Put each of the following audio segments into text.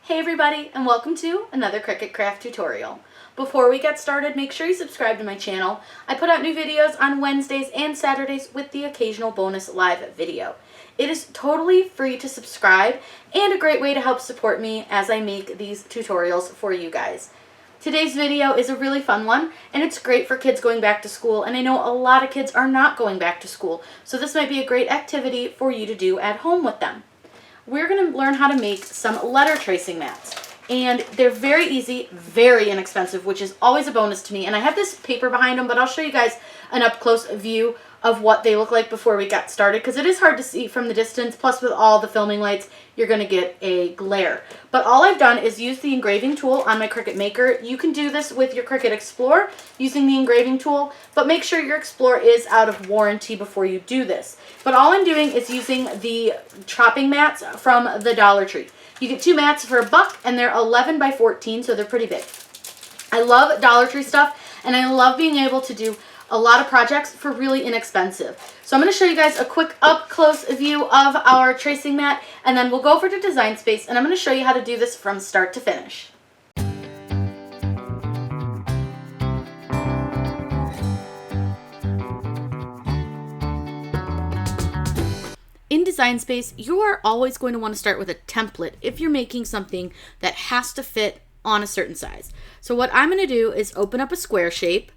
Hey everybody, and welcome to another Cricut craft tutorial. Before we get started, make sure you subscribe to my channel. I put out new videos on Wednesdays and Saturdays with the occasional bonus live video. It is totally free to subscribe and a great way to help support me as I make these tutorials for you guys. Today's video is a really fun one, and it's great for kids going back to school, and I know a lot of kids are not going back to school, so this might be a great activity for you to do at home with them. We're going to learn how to make some letter tracing mats, and they're very easy, very inexpensive, which is always a bonus to me. And I have this paper behind them, but I'll show you guys an up-close view of what they look like before we get started, because it is hard to see from the distance, plus with all the filming lights you're going to get a glare. But all I've done is use the engraving tool on my Cricut Maker. You can do this with your Cricut Explorer using the engraving tool, but make sure your Explorer is out of warranty before you do this. But all I'm doing is using the chopping mats from the Dollar Tree. You get 2 mats for $1 and they're 11 by 14, so they're pretty big. I love Dollar Tree stuff, and I love being able to do a lot of projects for really inexpensive. So I'm going to show you guys a quick up-close view of our tracing mat, and then we'll go over to Design Space, and I'm going to show you how to do this from start to finish. In Design Space, you are always going to want to start with a template if you're making something that has to fit on a certain size. So what I'm going to do is open up a square shape,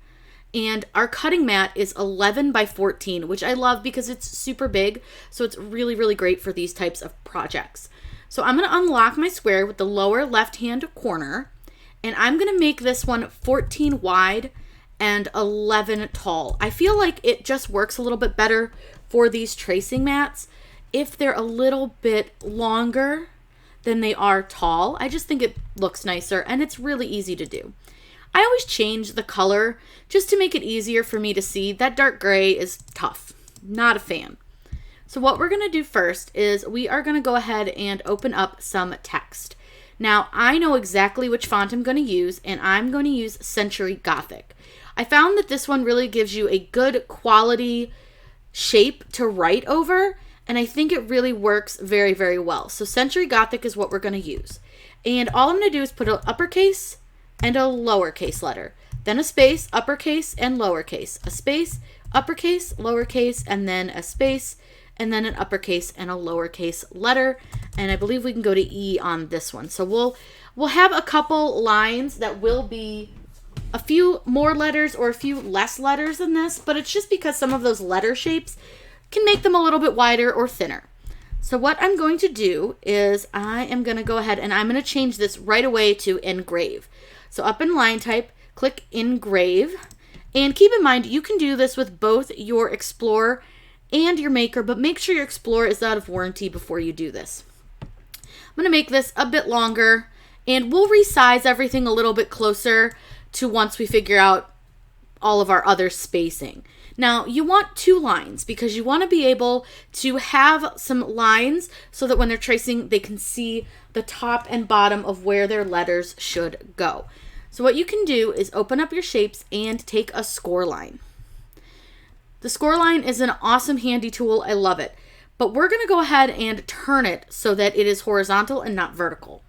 and our cutting mat is 11 by 14, which I love because it's super big, so it's really, really great for these types of projects. So I'm going to unlock my square with the lower left-hand corner, and I'm going to make this one 14 wide and 11 tall. I feel like it just works a little bit better for these tracing mats if they're a little bit longer than they are tall. I just think it looks nicer, and it's really easy to do. I always change the color just to make it easier for me to see. That dark gray is tough. Not a fan. So what we're going to do first is we are going to go ahead and open up some text. Now, I know exactly which font I'm going to use, and I'm going to use Century Gothic. I found that this one really gives you a good quality shape to write over, and I think it really works very, very well. So Century Gothic is what we're going to use. And all I'm going to do is put an uppercase and a lowercase letter, then a space, uppercase and lowercase, a space, uppercase, lowercase, and then a space, and then an uppercase and a lowercase letter. And I believe we can go to E on this one. So we'll have a couple lines that will be a few more letters or a few less letters than this, but it's just because some of those letter shapes can make them a little bit wider or thinner. So what I'm going to do is I am going to go ahead and I'm going to change this right away to Engrave. So up in line type, click Engrave, and keep in mind you can do this with both your Explorer and your Maker, but make sure your Explorer is out of warranty before you do this. I'm going to make this a bit longer, and we'll resize everything a little bit closer to once we figure out all of our other spacing. Now, you want 2 lines because you want to be able to have some lines so that when they're tracing, they can see the top and bottom of where their letters should go. So what you can do is open up your shapes and take a score line. The score line is an awesome handy tool. I love it. But we're going to go ahead and turn it so that it is horizontal and not vertical.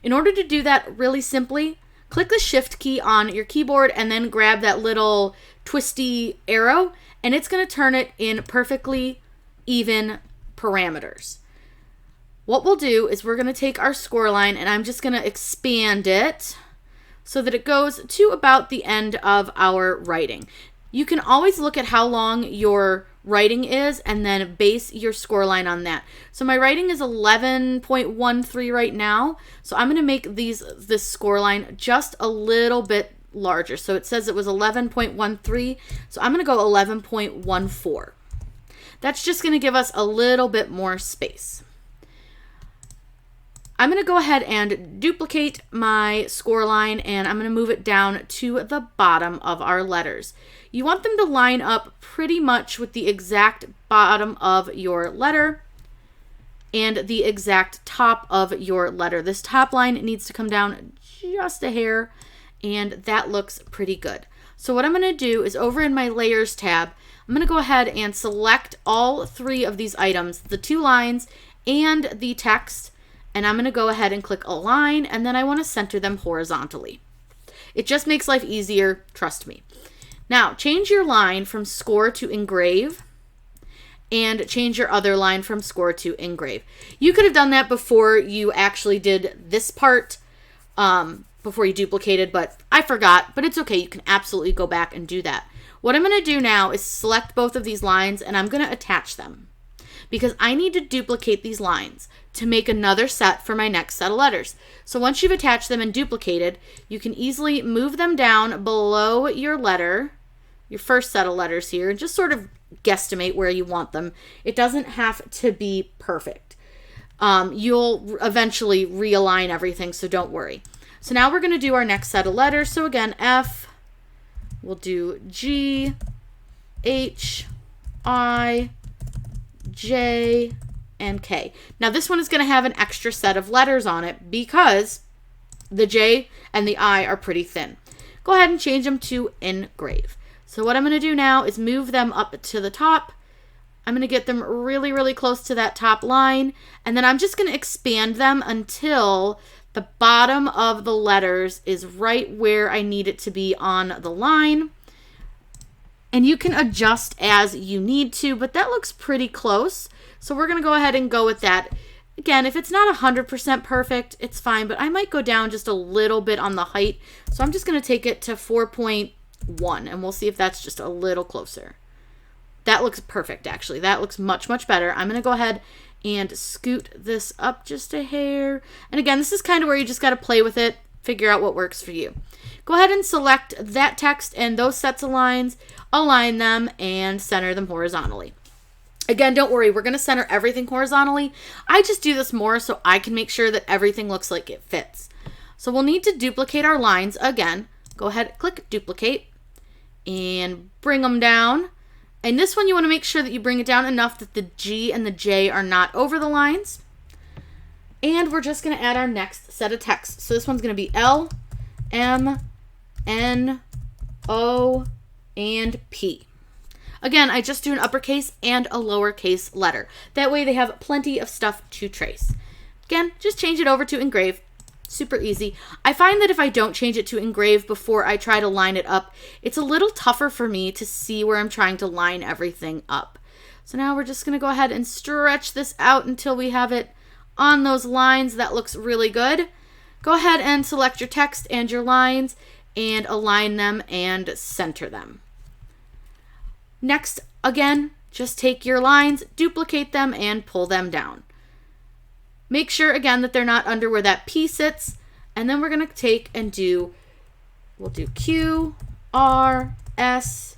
In order to do that really simply, click the Shift key on your keyboard and then grab that little twisty arrow, and it's going to turn it in perfectly even parameters. What we'll do is we're going to take our score line, and I'm just going to expand it so that it goes to about the end of our writing. You can always look at how long your writing is and then base your score line on that. So my writing is 11.13 right now, so I'm going to make this score line just a little bit larger. So it says it was 11.13, so I'm going to go 11.14. That's just going to give us a little bit more space. I'm going to go ahead and duplicate my score line, and I'm going to move it down to the bottom of our letters. You want them to line up pretty much with the exact bottom of your letter and the exact top of your letter. This top line needs to come down just a hair, and that looks pretty good. So what I'm going to do is over in my Layers tab, I'm going to go ahead and select all 3 of these items, the 2 lines and the text, and I'm going to go ahead and click Align, and then I want to center them horizontally. It just makes life easier, trust me. Now, change your line from Score to Engrave, and change your other line from Score to Engrave. You could have done that before you actually did this part, before you duplicated, but I forgot, but it's okay. You can absolutely go back and do that. What I'm going to do now is select both of these lines, and I'm going to attach them because I need to duplicate these lines to make another set for my next set of letters. So once you've attached them and duplicated, you can easily move them down below your letter, your first set of letters here, and just sort of guesstimate where you want them. It doesn't have to be perfect. You'll eventually realign everything, so don't worry. So now we're going to do our next set of letters. So again, F, we'll do G, H, I, J, and K. Now this one is going to have an extra set of letters on it because the J and the I are pretty thin. Go ahead and change them to Engrave. So what I'm going to do now is move them up to the top. I'm going to get them really, really close to that top line, and then I'm just going to expand them until the bottom of the letters is right where I need it to be on the line. And you can adjust as you need to, but that looks pretty close. So we're going to go ahead and go with that. Again, if it's not 100% perfect, it's fine, but I might go down just a little bit on the height. So I'm just going to take it to 4.1, and we'll see if that's just a little closer. That looks perfect, actually. That looks much, much better. I'm going to go ahead and scoot this up just a hair. And again, this is kind of where you just got to play with it, figure out what works for you. Go ahead and select that text and those sets of lines, align them, and center them horizontally. Again, don't worry, we're going to center everything horizontally. I just do this more so I can make sure that everything looks like it fits. So we'll need to duplicate our lines again. Go ahead, click Duplicate, and bring them down. And this one, you want to make sure that you bring it down enough that the G and the J are not over the lines. And we're just going to add our next set of text. So this one's going to be L, M, N, O, and P. Again, I just do an uppercase and a lowercase letter. That way they have plenty of stuff to trace. Again, just change it over to Engrave. Super easy. I find that if I don't change it to Engrave before I try to line it up, it's a little tougher for me to see where I'm trying to line everything up. So now we're just going to go ahead and stretch this out until we have it on those lines. That looks really good. Go ahead and select your text and your lines and align them and center them. Next, again, just take your lines, duplicate them, and pull them down. Make sure, again, that they're not under where that P sits. And then we're going to take and we'll do Q, R, S,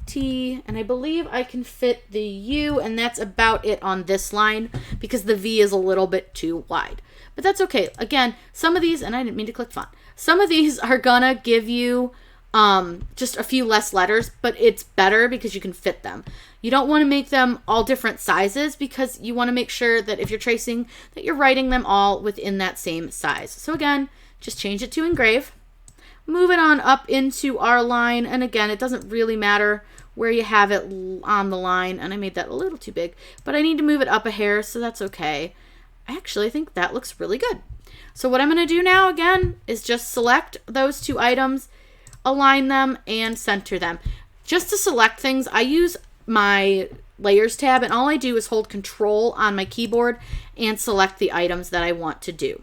T, and I believe I can fit the U, and that's about it on this line because the V is a little bit too wide. But that's okay. Again, some of these, and I didn't mean to click font, some of these are going to give you just a few less letters, but it's better because you can fit them. You don't want to make them all different sizes because you want to make sure that if you're tracing that you're writing them all within that same size. So again, just change it to Engrave. Move it on up into our line, and again, it doesn't really matter where you have it on the line, and I made that a little too big, but I need to move it up a hair, so that's okay. I actually think that looks really good. So what I'm going to do now, again, is just select those two items, align them, and center them. Just to select things, I use my Layers tab, and all I do is hold Control on my keyboard and select the items that I want to do.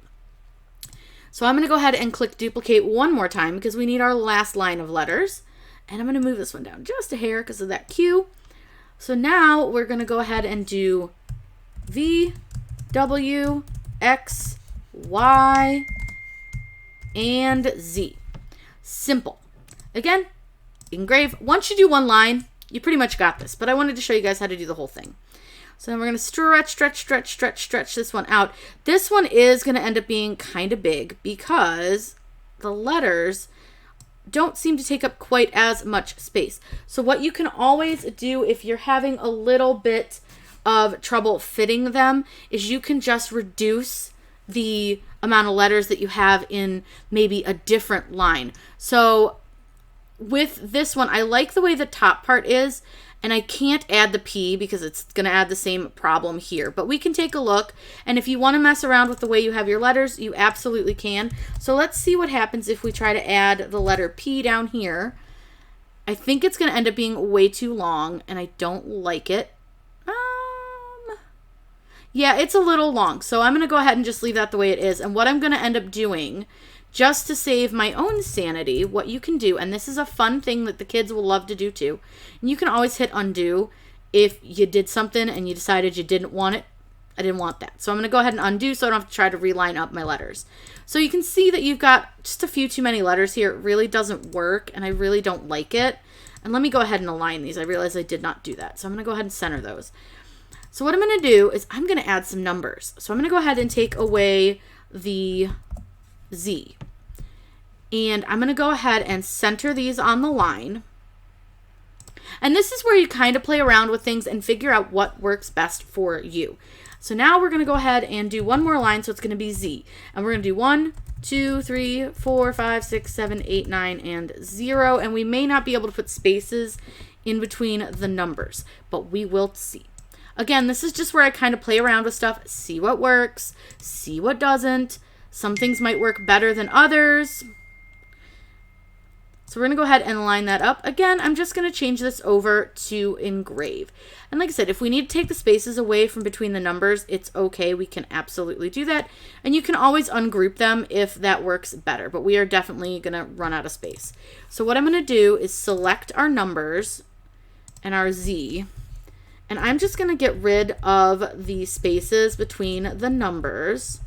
So I'm going to go ahead and click Duplicate one more time because we need our last line of letters. And I'm going to move this one down just a hair because of that Q. So now we're going to go ahead and do V, W, X, Y, and Z. Simple. Again, Engrave. Once you do one line, you pretty much got this. But I wanted to show you guys how to do the whole thing. So then we're going to stretch this one out. This one is going to end up being kind of big because the letters don't seem to take up quite as much space. So what you can always do if you're having a little bit of trouble fitting them is you can just reduce the amount of letters that you have in maybe a different line. So with this one, I like the way the top part is, And I can't add the P because it's going to add the same problem here. But we can take a look. And if you want to mess around with the way you have your letters, you absolutely can. So let's see what happens if we try to add the letter P down here. I think it's going to end up being way too long, and I don't like it. Yeah, it's a little long. So I'm going to go ahead and just leave that the way it is. And what I'm going to end up doing, just to save my own sanity, what you can do, and this is a fun thing that the kids will love to do too, and you can always hit undo if you did something and you decided you didn't want it. I didn't want that. So I'm going to go ahead and undo so I don't have to try to reline up my letters. So you can see that you've got just a few too many letters here. It really doesn't work, and I really don't like it. And let me go ahead and align these. I realized I did not do that. So I'm going to go ahead and center those. So what I'm going to do is I'm going to add some numbers. So I'm going to go ahead and take away the Z. And I'm going to go ahead and center these on the line. And this is where you kind of play around with things and figure out what works best for you. So now we're going to go ahead and do one more line. So it's going to be Z. And we're going to do 1, 2, 3, 4, 5, 6, 7, 8, 9, and 0. And we may not be able to put spaces in between the numbers, but we will see. Again, this is just where I kind of play around with stuff, see what works, see what doesn't. Some things might work better than others. So we're going to go ahead and line that up. Again, I'm just going to change this over to engrave. And like I said, if we need to take the spaces away from between the numbers, it's okay. We can absolutely do that. And you can always ungroup them if that works better. But we are definitely going to run out of space. So what I'm going to do is select our numbers and our Z. And I'm just going to get rid of the spaces between the numbers,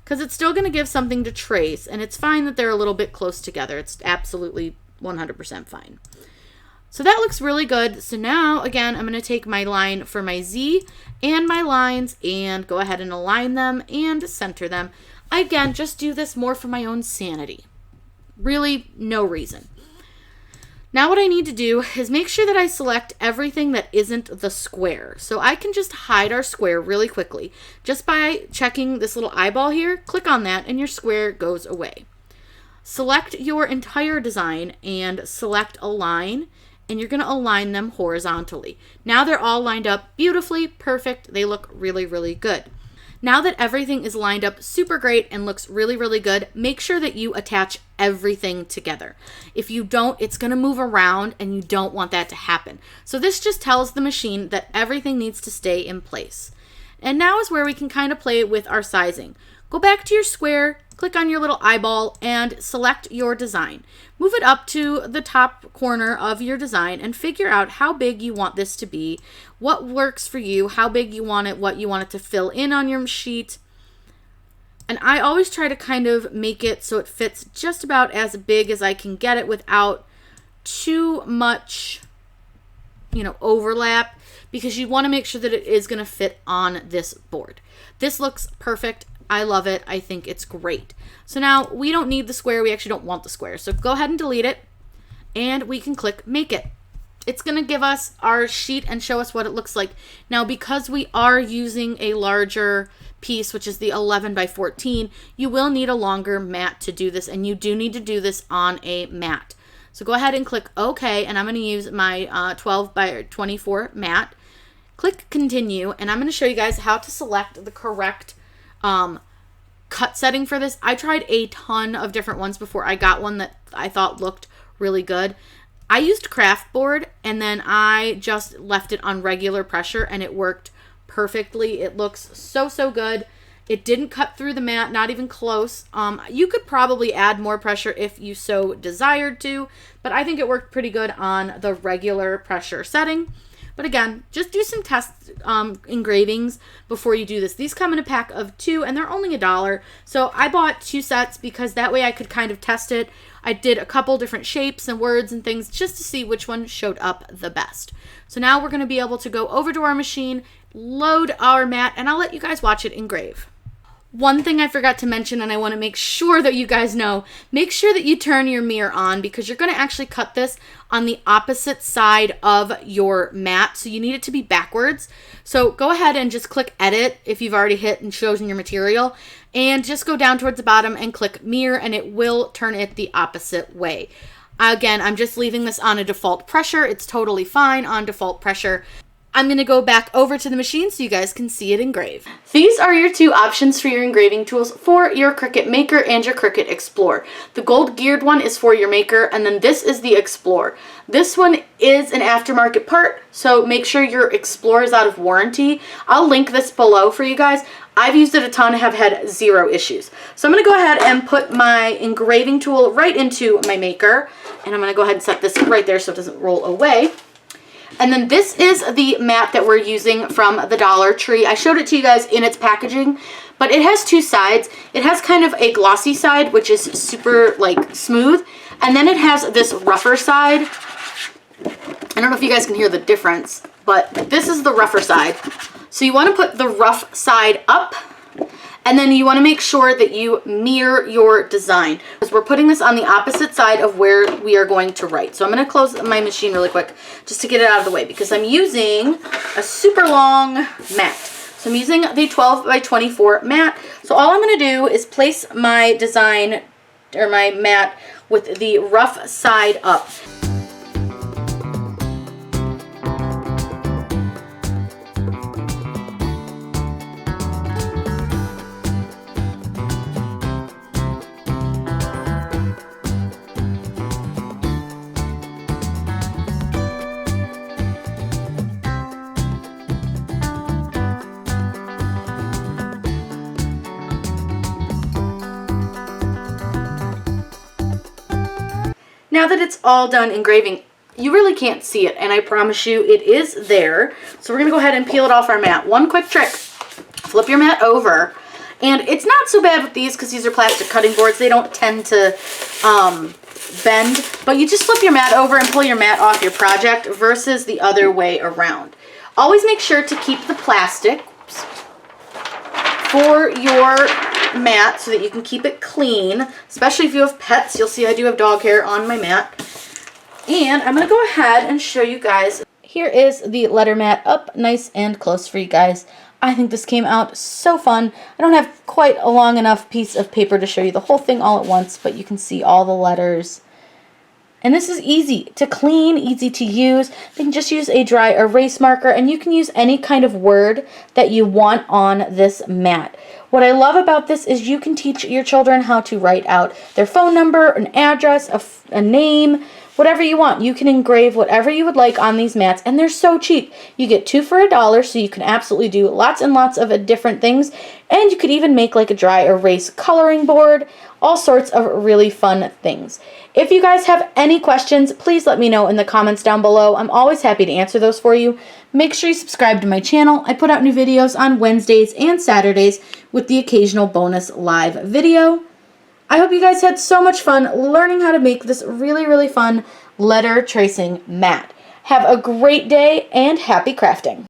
because it's still going to give something to trace, and it's fine that they're a little bit close together. It's absolutely 100% fine. So that looks really good. So now, again, I'm going to take my line for my Z and my lines and go ahead and align them and center them. Again, just do this more for my own sanity. Really, no reason. Now what I need to do is make sure that I select everything that isn't the square. So I can just hide our square really quickly. Just by checking this little eyeball here, click on that and your square goes away. Select your entire design and select align, and you're going to align them horizontally. Now they're all lined up beautifully, perfect. They look really, really good. Now that everything is lined up super great and looks really, really good, make sure that you attach everything together. If you don't, it's going to move around and you don't want that to happen. So this just tells the machine that everything needs to stay in place. And now is where we can kind of play with our sizing. Go back to your square, click on your little eyeball, and select your design. Move it up to the top corner of your design and figure out how big you want this to be, what works for you, how big you want it, what you want it to fill in on your sheet. And I always try to kind of make it so it fits just about as big as I can get it without too much, overlap, because you want to make sure that it is going to fit on this board. This looks perfect. I love it. I think it's great. So now we don't need the square. We actually don't want the square. So go ahead and delete it, and we can click Make It. It's going to give us our sheet and show us what it looks like. Now, because we are using a larger piece, which is the 11 by 14, you will need a longer mat to do this, and you do need to do this on a mat. So go ahead and click OK, and I'm going to use my 12 by 24 mat. Click Continue, and I'm going to show you guys how to select the correct cut setting for this. I tried a ton of different ones before I got one that I thought looked really good. I used craft board, and then I just left it on regular pressure, and it worked perfectly. It looks so, so good. It didn't cut through the mat, not even close. You could probably add more pressure if you so desired to, but I think it worked pretty good on the regular pressure setting. But again, just do some test engravings before you do this. These come in a pack of 2, and they're only $1. So I bought 2 sets because that way I could kind of test it. I did a couple different shapes and words and things just to see which one showed up the best. So now we're going to be able to go over to our machine, load our mat, and I'll let you guys watch it engrave. One thing I forgot to mention, and I want to make sure that you guys know, make sure that you turn your mirror on, because you're going to actually cut this on the opposite side of your mat. So you need it to be backwards. So go ahead and just click Edit if you've already hit and chosen your material, and just go down towards the bottom and click Mirror, and it will turn it the opposite way. Again, I'm just leaving this on a default pressure. It's totally fine on default pressure. I'm going to go back over to the machine so you guys can see it engrave. These are your two options for your engraving tools for your CRICUT Maker and your CRICUT Explorer. The gold geared one is for your Maker, and then this is the Explorer. This one is an aftermarket part, so make sure your Explorer is out of warranty. I'll link this below for you guys. I've used it a ton, have had zero issues. So I'm going to go ahead and put my engraving tool right into my Maker, and I'm going to go ahead and set this right there so it doesn't roll away. And then this is the mat that we're using from the Dollar Tree. I showed it to you guys in its packaging, but it has two sides. It has kind of a glossy side, which is super like smooth, and then it has this rougher side. I don't know if you guys can hear the difference, but this is the rougher side. So you want to put the rough side up, and then you want to make sure that you mirror your design, because we're putting this on the opposite side of where we are going to write. So I'm going to close my machine really quick just to get it out of the way, because I'm using a super long mat. So I'm using the 12 by 24 mat. So all I'm going to do is place my design or my mat with the rough side up. Now that it's all done engraving, you really can't see it, and I promise you it is there. So we're going to go ahead and peel it off our mat. One quick trick, flip your mat over, and it's not so bad with these because these are plastic cutting boards. They don't tend to bend, but you just flip your mat over and pull your mat off your project versus the other way around. Always make sure to keep the plastic for your mat so that you can keep it clean, especially if you have pets. You'll see I do have dog hair on my mat. And I'm going to go ahead and show you guys. Here is the letter mat up nice and close for you guys. I think this came out so fun. I don't have quite a long enough piece of paper to show you the whole thing all at once, but you can see all the letters. And this is easy to clean, easy to use. You can just use a dry erase marker, and you can use any kind of word that you want on this mat. What I love about this is you can teach your children how to write out their phone number, an address, a name, whatever you want. You can engrave whatever you would like on these mats, and they're so cheap. You get 2 for $1, so you can absolutely do lots and lots of different things, and you could even make like a dry erase coloring board, all sorts of really fun things. If you guys have any questions, please let me know in the comments down below. I'm always happy to answer those for you. Make sure you subscribe to my channel. I put out new videos on Wednesdays and Saturdays with the occasional bonus live video. I hope you guys had so much fun learning how to make this really, really fun letter tracing mat. Have a great day and happy crafting.